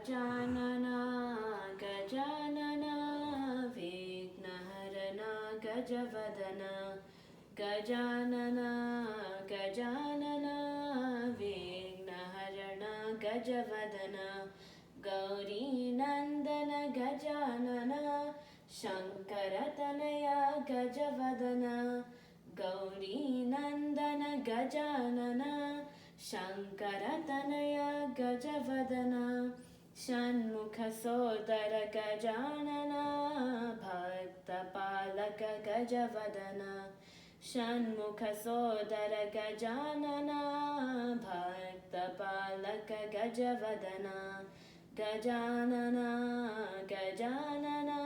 Gajanana Gajanana विघ्नहरणा गजवदना Gajanana Gajanana विघ्नहरणा गजवदना गौरीनन्दन Gajanana शङ्करतनया गजवदना गौरीनन्दन Gajanana शङ्करतनया गजवदना षण्मुखसोदर Gajanana भक्तपालक गजवदना षण्मुखसोदर Gajanana भक्तपालक गजवदना Gajanana Gajanana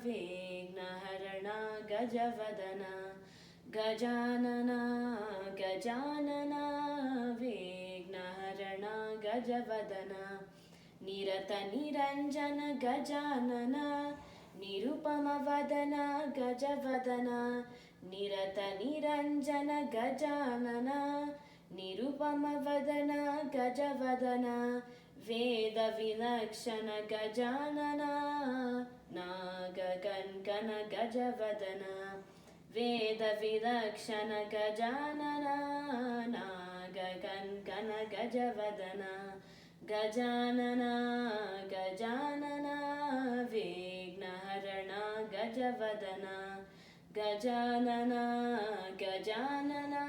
विघ्नहरणा गजवदना Gajanana Gajanana विघ्नहरणा गजवदना निरतनिरञ्जन Gajanana निरुपमवदना गजवदना निरतनिरञ्जन Gajanana निरुपमवदना गजवदना वेदविलक्षण Gajanana नागकङ्कण गजवदना वेदविलक्षण Gajanana नागकङ्कण गजवदना Gajanana Gajanana विघ्नहरणा गजवदना Gajanana Gajanana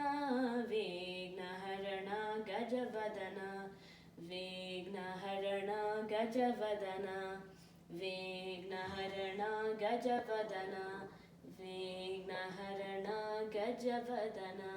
विघ्नहरणा गजवदना विघ्नहरणा गजवदना विघ्नहरणा गजवदना विघ्नहरणा गजवदना।